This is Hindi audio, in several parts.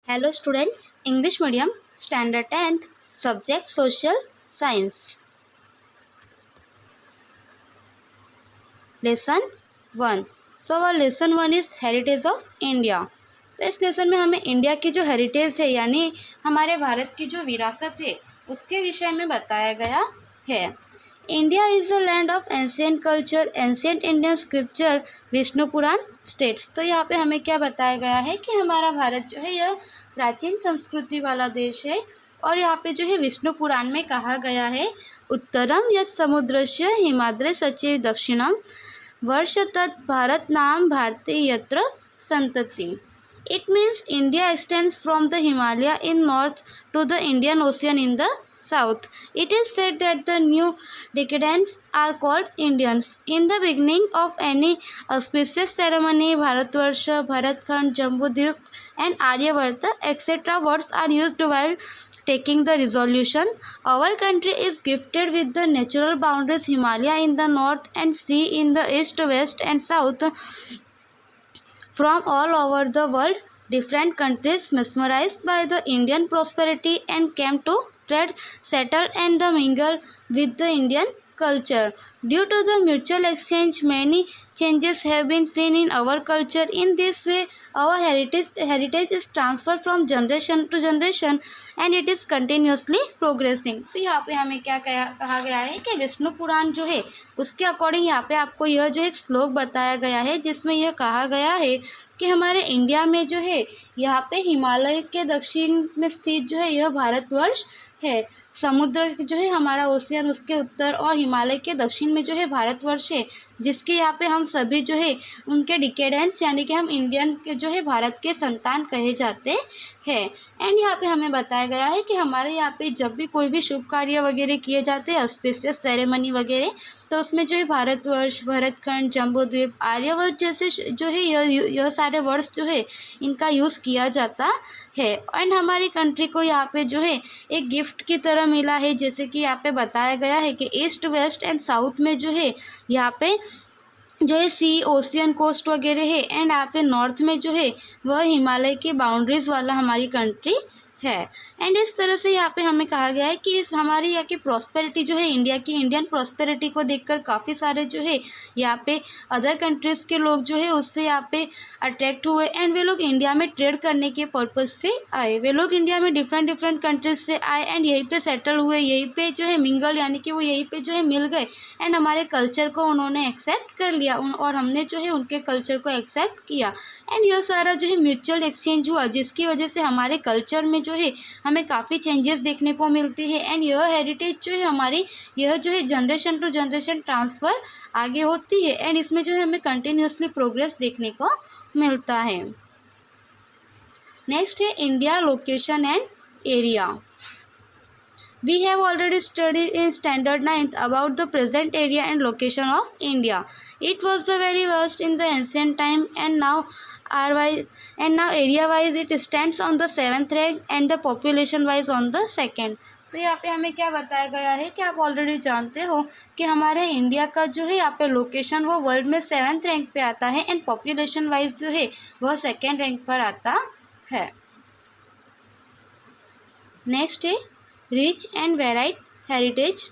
Hello students, English medium, standard 10th, subject social science. Lesson 1. So our lesson 1 is heritage of India. तो इस लेसन में हमें इंडिया की जो हेरिटेज है यानी हमारे भारत की जो विरासत है उसके विषय में बताया गया है। India is a land of ancient culture, ancient Indian scripture, Vishnu Purana states. तो यहाँ पे हमें क्या बताया गया है कि हमारा भारत जो है यह प्राचीन संस्कृति वाला देश है और यहाँ पे जो है विष्णु पुराण में कहा गया है उत्तरम यत् समुद्रस्य हिमाद्रे सचिव दक्षिणम वर्ष तत् भारत नाम भारती यत्र संतति। It means India extends from the Himalaya in north to the Indian Ocean in the south. It is said that the new decadents are called Indians. In the beginning of any auspicious ceremony, Bharatvarsha, Bharatkhand, Jambudvip and Aryavarta etc. words are used while taking the resolution. Our country is gifted with the natural boundaries Himalaya in the north and sea in the east, west and south. From all over the world, different countries mesmerized by the Indian prosperity and came to trade, settle and mingle with the Indian culture. Due to the mutual exchange, many changes have been seen in our culture. In this way, our heritage is transferred from generation to generation and it is continuously progressing. तो यहाँ पे हमें क्या कहा गया है कि विष्णु पुराण जो है उसके अकॉर्डिंग यहाँ पे आपको यह जो एक श्लोक बताया गया है जिसमें यह कहा गया है कि हमारे इंडिया में जो है यहाँ पे हिमालय के दक्षिण में स्थित जो है यह भारतवर्ष है। समुद्र जो है हमारा ओशियन उसके उत्तर और हिमालय के दक्षिण में जो है भारतवर्ष है जिसके यहाँ पे हम सभी जो है उनके डिकेडेंट्स यानी कि हम इंडियन के जो है भारत के संतान कहे जाते हैं। एंड यहाँ पे हमें बताया गया है कि हमारे यहाँ पे जब भी कोई भी शुभ कार्य वगैरह किए जाते हैं ऑस्पिशियस सेरेमनी वगैरह तो उसमें जो है भारतवर्ष, भरतखंड, जम्बूद्वीप, आर्यवर्त जैसे जो है यह सारे वर्ड्स जो है इनका यूज़ किया जाता है। एंड हमारी कंट्री को यहाँ पे जो है एक गिफ्ट की तरह मिला है जैसे कि यहाँ पे बताया गया है कि ईस्ट, वेस्ट एंड साउथ में जो है यहाँ पे जो है सी, ओशियन, कोस्ट वगैरह है एंड यहाँ पे नॉर्थ में जो है वह हिमालय की बाउंड्रीज़ वाला हमारी कंट्री है। एंड इस तरह से यहाँ पे हमें कहा गया है कि इस हमारी यहाँ की प्रॉस्पेरिटी जो है इंडिया की इंडियन प्रॉस्पेरिटी को देखकर काफ़ी सारे जो है यहाँ पे अदर कंट्रीज़ के लोग जो है उससे यहाँ पे अट्रैक्ट हुए एंड वे लोग इंडिया में ट्रेड करने के पर्पज़ से आए। वे लोग इंडिया में डिफरेंट कंट्रीज से आए एंड यहीं पे सेटल हुए, यहीं पे जो है मिंगल यानी कि वो यहीं पे जो है मिल गए एंड हमारे कल्चर को उन्होंने एक्सेप्ट कर लिया और हमने जो है उनके कल्चर को एक्सेप्ट किया एंड यह सारा जो है म्यूचुअल एक्सचेंज हुआ जिसकी वजह से हमारे कल्चर में जो है हमें काफ़ी चेंजेस देखने को मिलती है एंड यह हेरिटेज जो है हमारी यह जो है जनरेशन टू जनरेशन ट्रांसफ़र आगे होती है एंड इसमें जो है हमें कंटिन्यूसली प्रोग्रेस देखने को मिलता है। नेक्स्ट है India location and area. We have already studied in standard 9th about the present area and location of India. It was very vast in the ancient time and now area wise it stands on the 7th rank and the population wise on the 2nd. तो यहाँ पे हमें क्या बताया गया है कि आप ऑलरेडी जानते हो कि हमारे इंडिया का जो है यहाँ पे लोकेशन वो वर्ल्ड में 7th रैंक पे आता है एंड पॉपुलेशन वाइज जो है वह 2nd रैंक पर आता है। नेक्स्ट है rich and varied heritage.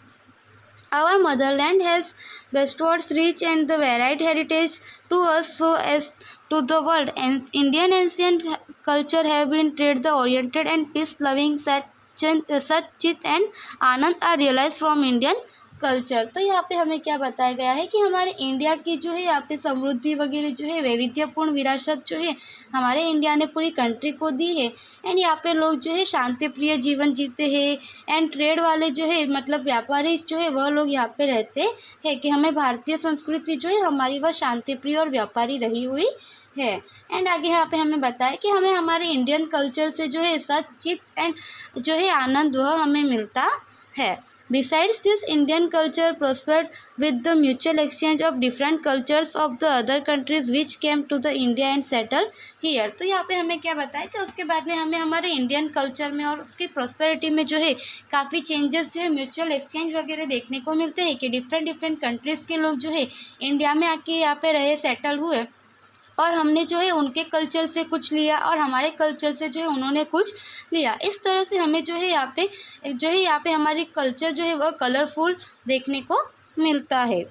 Our motherland has bestowed rich and the varied heritage to us so as to the world. And Indian ancient culture have been trade the oriented and peace-loving such chit and anand are realized from Indian culture. तो यहाँ पे हमें क्या बताया गया है कि हमारे इंडिया की जो है यहाँ पे समृद्धि वगैरह जो है वैविध्यपूर्ण विरासत जो है हमारे इंडिया ने पूरी कंट्री को दी है एंड यहाँ पे लोग जो है शांति प्रिय जीवन जीते हैं एंड ट्रेड वाले जो है मतलब व्यापारी जो है वह लोग यहाँ पे रहते हैं कि हमें भारतीय संस्कृति जो है हमारी वह शांति प्रिय और व्यापारी रही हुई है। एंड आगे यहाँ पे हमें बताया कि हमें हमारे इंडियन कल्चर से जो है सचित एंड जो है आनंद वह हमें मिलता है। Besides this, Indian culture prospered with the mutual exchange of different cultures of the other countries which came to the India and settled here. तो यहाँ पे हमें क्या बताया कि उसके बाद में हमें हमारे इंडियन कल्चर में और उसकी प्रॉस्पेरिटी में जो है काफ़ी चेंजेस जो है म्यूचुअल एक्सचेंज वगैरह देखने को मिलते हैं कि डिफरेंट कंट्रीज़ के लोग जो है इंडिया में आके यहाँ पे रहे, सेटल हुए और हमने जो है उनके कल्चर से कुछ लिया और हमारे कल्चर से जो है उन्होंने कुछ लिया। इस तरह से हमें जो है यहाँ पे हमारी कल्चर जो है वह कलरफुल देखने को मिलता है।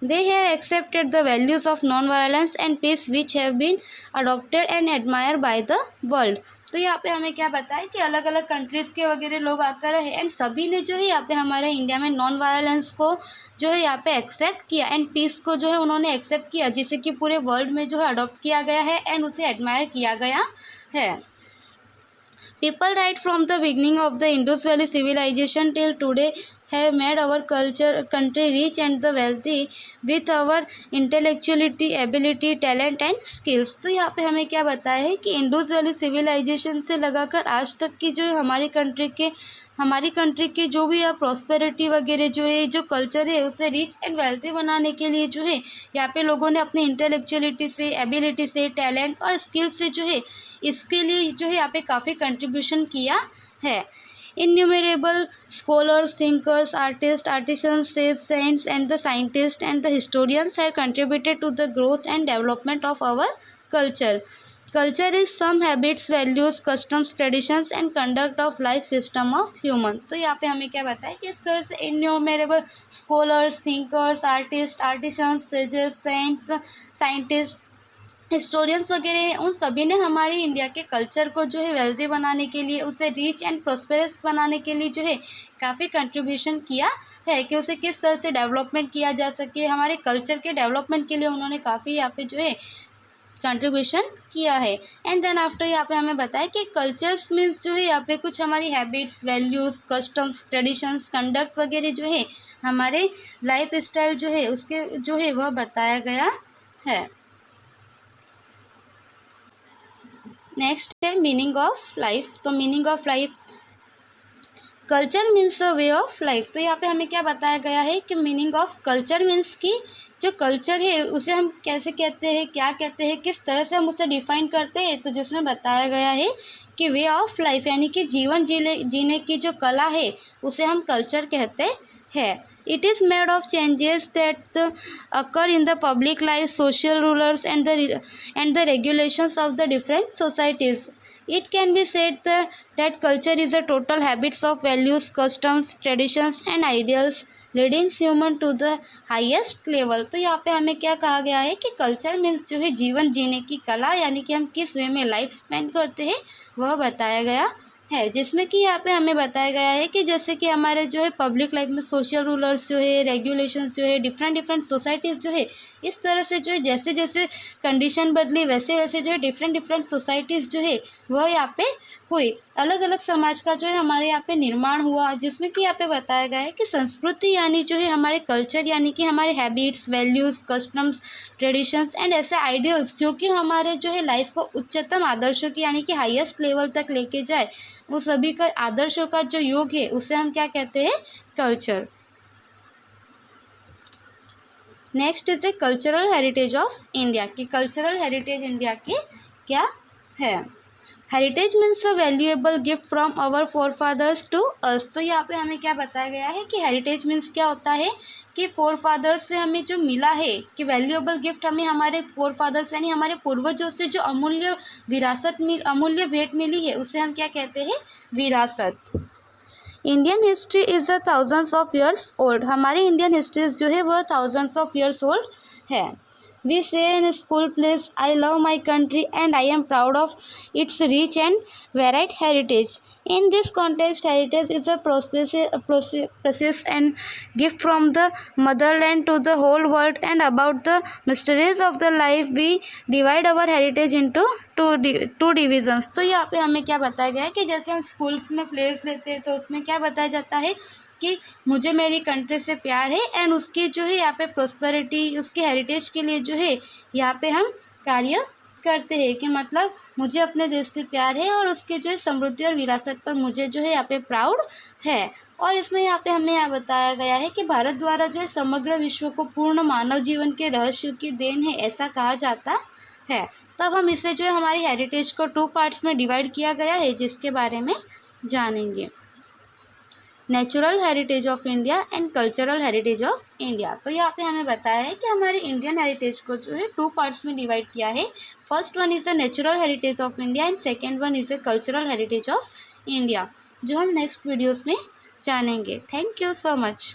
They have accepted the values of non-violence and peace which have been adopted and admired by the world। तो यहाँ पे हमें क्या बताया कि अलग अलग कंट्रीज़ के वगैरह लोग आकर रहे एंड सभी ने जो है यहाँ पे हमारे इंडिया में नॉन वायलेंस को जो है यहाँ पे एक्सेप्ट किया एंड पीस को जो है उन्होंने एक्सेप्ट किया, जिसे कि पूरे वर्ल्ड में जो है अडॉप्ट किया गया है एंड उसे एडमायर किया गया है। People right from the beginning of the Indus Valley civilization till today have made our country rich and the wealthy with our intellectuality, ability, talent and skills। तो यहाँ पे हमें क्या बताया है कि इंडस वैली सिविलाइजेशन से लगाकर आज तक की जो हमारी कंट्री के जो भी प्रॉस्पेरिटी वगैरह जो है जो कल्चर है उसे रिच एंड वेल्थी बनाने के लिए जो है यहाँ पे लोगों ने अपनी इंटेलेक्चुअलिटी से, एबिलिटी से, टैलेंट और स्किल से जो है इसके लिए जो है यहाँ पे काफ़ी कंट्रीब्यूशन किया है। Innumerable scholars, thinkers, artists, artisans, saints and the scientists and the historians have contributed to the growth and development of our culture। Culture is some habits, values, customs, traditions and conduct of life system of human। तो यहाँ पे हमें क्या बताया कि इस तरह से innumerable scholars, thinkers, artists, artisans, sages, saints, scientists, historians वगैरह हैं, उन सभी ने हमारे इंडिया के कल्चर को जो है वेल्दी बनाने के लिए, उसे रिच एंड प्रोस्पेरस बनाने के लिए जो है काफ़ी कंट्रीब्यूशन किया है कि उसे किस तरह से डेवलपमेंट किया जा सके। हमारे कल्चर के डेवलपमेंट के लिए उन्होंने काफ़ी यहाँ पे जो है कंट्रीब्यूशन किया है। एंड देन आफ्टर यहाँ पे हमें बताया कि कल्चर्स मीन्स जो है यहाँ पे कुछ हमारी habits, values, customs, traditions, conduct वगैरह जो है हमारे लाइफ स्टाइल जो है उसके जो है वह बताया गया है। नेक्स्ट है मीनिंग ऑफ लाइफ। तो meaning of life, culture means a way of life. तो यहाँ पे हमें क्या बताया गया है कि मीनिंग ऑफ कल्चर मीन्स कि जो कल्चर है उसे हम कैसे कहते हैं, क्या कहते हैं, किस तरह से हम उसे डिफाइन करते हैं। तो जिसमें बताया गया है कि वे ऑफ लाइफ यानी कि जीवन जीने की जो कला है उसे हम कल्चर कहते हैं। It is made of changes that occur in the public life, social rulers and the regulations of the different societies। It can be said that culture is a total habits of values, customs, traditions and ideals leading human to the highest level। तो यहाँ पे हमें क्या कहा गया है कि कल्चर मीन्स जो है जीवन जीने की कला, यानी कि हम किस वे में लाइफ स्पेंड करते हैं वह बताया गया है। जिसमें कि यहाँ पे हमें बताया गया है कि जैसे कि हमारे जो है पब्लिक लाइफ में सोशल रूलर्स जो है, रेगुलेशंस जो है, डिफरेंट सोसाइटीज़ जो है, इस तरह से जो है जैसे जैसे कंडीशन बदली वैसे वैसे जो है डिफरेंट सोसाइटीज़ जो है वह यहाँ पे हुई, अलग अलग समाज का जो है हमारे यहाँ पे निर्माण हुआ। जिसमें कि यहाँ पे बताया गया है कि संस्कृति यानी जो है हमारे कल्चर यानी कि हमारे habits, values, customs, traditions and ऐसे आइडियल्स जो कि हमारे जो है लाइफ को उच्चतम आदर्शों की यानी कि हाईएस्ट लेवल तक लेके जाए, वो सभी का आदर्शों का जो योग है उसे हम क्या कहते हैं, culture. Next is a cultural heritage of India की कल्चरल हेरिटेज इंडिया की क्या है। Heritage means a valuable gift from our forefathers to us. तो यहाँ पे हमें क्या बताया गया है कि हेरिटेज मीन्स क्या होता है कि फोरफादर्स से हमें जो मिला है कि वैल्यूएबल गिफ्ट हमें हमारे फोरफादर्स यानी हमारे पूर्वजों से जो अमूल्य अमूल्य भेंट मिली है उसे हम क्या कहते हैं, विरासत। Indian history is a thousands of years old. हमारी इंडियन हिस्ट्रीज जो है वह थाउजेंड्स ऑफ ईयर्स ओल्ड है। We say in school plays, I love my country and I am proud of its rich and varied heritage। In this context, heritage is a process and gift from the motherland to the whole world and about the mysteries of the life। We divide our heritage into two divisions। तो यहाँ पे हमें क्या बताया गया है कि जैसे हम स्कूल्स में प्लेस लेते हैं तो उसमें क्या बताया जाता है कि मुझे मेरी कंट्री से प्यार है एंड उसकी जो है यहाँ पे प्रोस्पेरिटी, उसके हेरिटेज के लिए जो है यहाँ पे हम कार्य करते हैं कि मतलब मुझे अपने देश से प्यार है और उसके जो है समृद्धि और विरासत पर मुझे जो है यहाँ पे प्राउड है। और इसमें यहाँ पे हमें यहाँ बताया गया है कि भारत द्वारा जो है समग्र विश्व को पूर्ण मानव जीवन के रहस्य की देन है, ऐसा कहा जाता है। तब हम इसे जो है हमारी हेरिटेज को 2 पार्ट्स में डिवाइड किया गया है जिसके बारे में जानेंगे। Natural heritage of India and cultural heritage of India. तो यहाँ पे हमें बताया है कि हमारे इंडियन हेरिटेज को जो है 2 पार्ट्स में डिवाइड किया है। First one is the natural heritage of India and second one is the cultural heritage of India, जो हम नेक्स्ट वीडियोज़ में जानेंगे। Thank you so much.